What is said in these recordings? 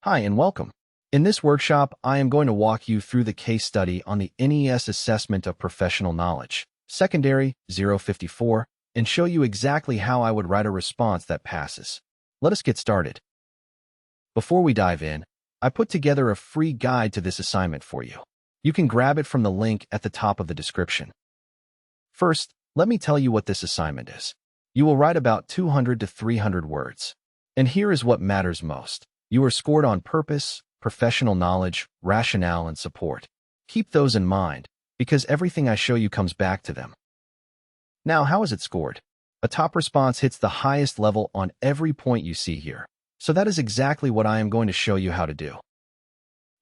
Hi and welcome. In this workshop, I am going to walk you through the case study on the NES Assessment of Professional Knowledge, Secondary 054, and show you exactly how I would write a response that passes. Let us get started. Before we dive in, I put together a free guide to this assignment for you. You can grab it from the link at the top of the description. First, let me tell you what this assignment is. You will write about 200 to 300 words. And here is what matters most. You are scored on purpose, professional knowledge, rationale, and support. Keep those in mind, because everything I show you comes back to them. Now, how is it scored? A top response hits the highest level on every point you see here. So that is exactly what I am going to show you how to do.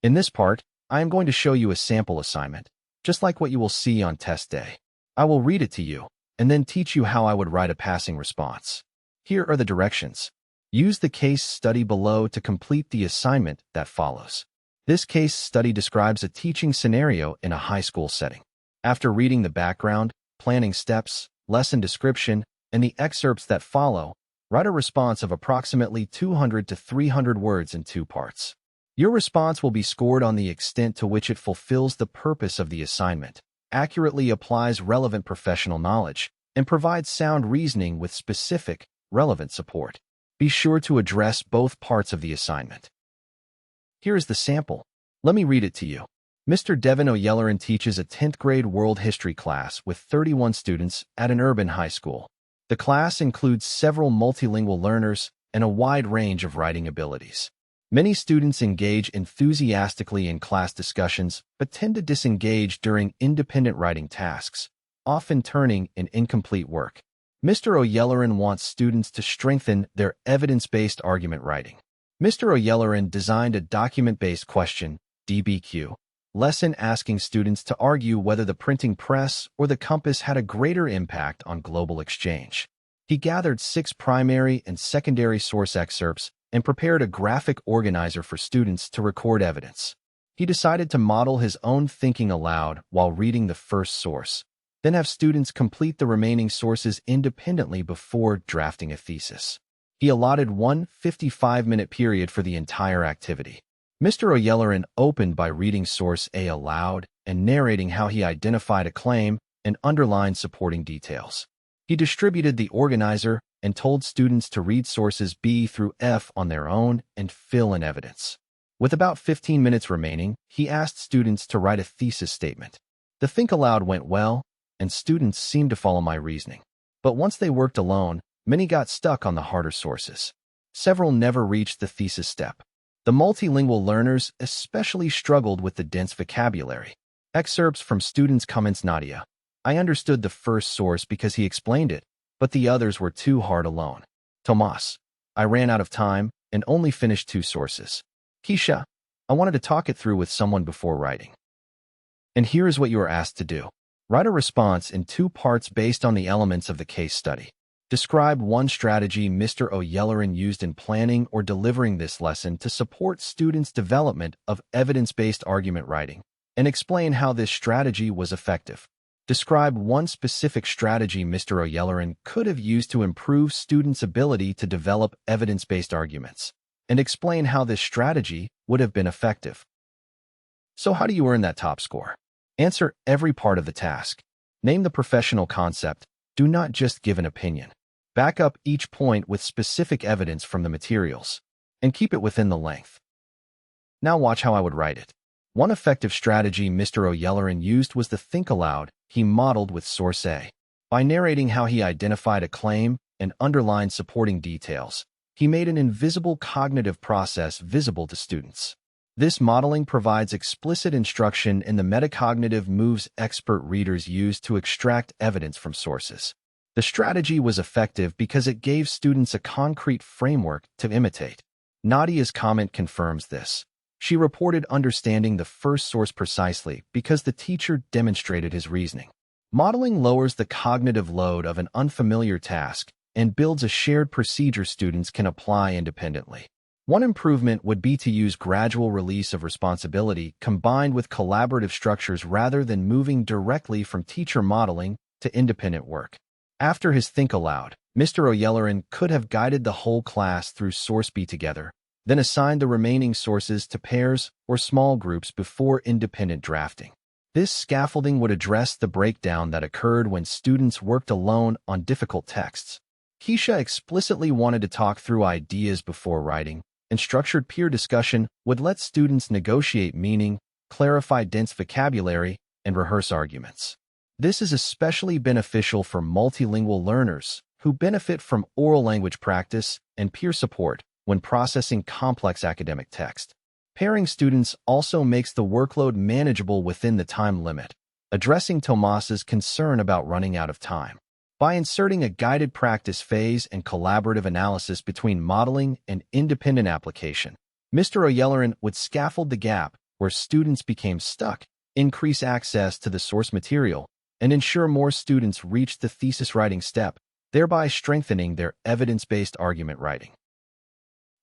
In this part, I am going to show you a sample assignment, just like what you will see on test day. I will read it to you, and then teach you how I would write a passing response. Here are the directions. Use the case study below to complete the assignment that follows. This case study describes a teaching scenario in a high school setting. After reading the background, planning steps, lesson description, and the excerpts that follow, write a response of approximately 200 to 300 words in 2 parts. Your response will be scored on the extent to which it fulfills the purpose of the assignment, accurately applies relevant professional knowledge, and provides sound reasoning with specific, relevant support. Be sure to address both parts of the assignment. Here is the sample. Let me read it to you. Mr. Devin O'Yelleran teaches a 10th grade world history class with 31 students at an urban high school. The class includes several multilingual learners and a wide range of writing abilities. Many students engage enthusiastically in class discussions but tend to disengage during independent writing tasks, often turning in incomplete work. Mr. O'Yelleran wants students to strengthen their evidence-based argument writing. Mr. O'Yelleran designed a document-based question, DBQ, lesson asking students to argue whether the printing press or the compass had a greater impact on global exchange. He gathered 6 primary and secondary source excerpts and prepared a graphic organizer for students to record evidence. He decided to model his own thinking aloud while reading the first source, then have students complete the remaining sources independently before drafting a thesis. He allotted one 55-minute period for the entire activity. Mr. O'Yelleran opened by reading source A aloud and narrating how he identified a claim and underlined supporting details. He distributed the organizer and told students to read sources B through F on their own and fill in evidence. With about 15 minutes remaining, he asked students to write a thesis statement. The think aloud went well, and students seemed to follow my reasoning. But once they worked alone, many got stuck on the harder sources. Several never reached the thesis step. The multilingual learners especially struggled with the dense vocabulary. Excerpts from students' comments. Nadia: I understood the first source because he explained it, but the others were too hard alone. Tomas: I ran out of time and only finished 2 sources. Keisha: I wanted to talk it through with someone before writing. And here is what you are asked to do. Write a response in 2 parts based on the elements of the case study. Describe one strategy Mr. O'Yelleran used in planning or delivering this lesson to support students' development of evidence-based argument writing, and explain how this strategy was effective. Describe one specific strategy Mr. O'Yelleran could have used to improve students' ability to develop evidence-based arguments, and explain how this strategy would have been effective. So how do you earn that top score? Answer every part of the task. Name the professional concept. Do not just give an opinion. Back up each point with specific evidence from the materials, and keep it within the length. Now watch how I would write it. One effective strategy Mr. O'Yelleran used was the think aloud he modeled with source A. By narrating how he identified a claim and underlined supporting details, he made an invisible cognitive process visible to students. This modeling provides explicit instruction in the metacognitive moves expert readers use to extract evidence from sources. The strategy was effective because it gave students a concrete framework to imitate. Nadia's comment confirms this. She reported understanding the first source precisely because the teacher demonstrated his reasoning. Modeling lowers the cognitive load of an unfamiliar task and builds a shared procedure students can apply independently. One improvement would be to use gradual release of responsibility combined with collaborative structures rather than moving directly from teacher modeling to independent work. After his think aloud, Mr. O'Yelleran could have guided the whole class through source B together, Then assign the remaining sources to pairs or small groups before independent drafting. This scaffolding would address the breakdown that occurred when students worked alone on difficult texts. Keisha explicitly wanted to talk through ideas before writing, and structured peer discussion would let students negotiate meaning, clarify dense vocabulary, and rehearse arguments. This is especially beneficial for multilingual learners who benefit from oral language practice and peer support when processing complex academic text. Pairing students also makes the workload manageable within the time limit, addressing Tomas's concern about running out of time. By inserting a guided practice phase and collaborative analysis between modeling and independent application, Mr. O'Yelleran would scaffold the gap where students became stuck, increase access to the source material, and ensure more students reach the thesis writing step, thereby strengthening their evidence-based argument writing.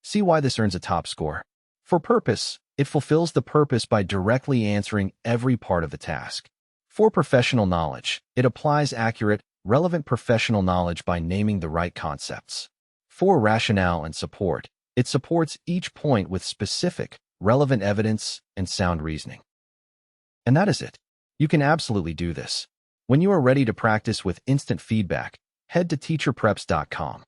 See why this earns a top score. For purpose, it fulfills the purpose by directly answering every part of the task. For professional knowledge, it applies accurate, relevant professional knowledge by naming the right concepts. For rationale and support, it supports each point with specific, relevant evidence and sound reasoning. And that is it. You can absolutely do this. When you are ready to practice with instant feedback, head to TeacherPreps.com.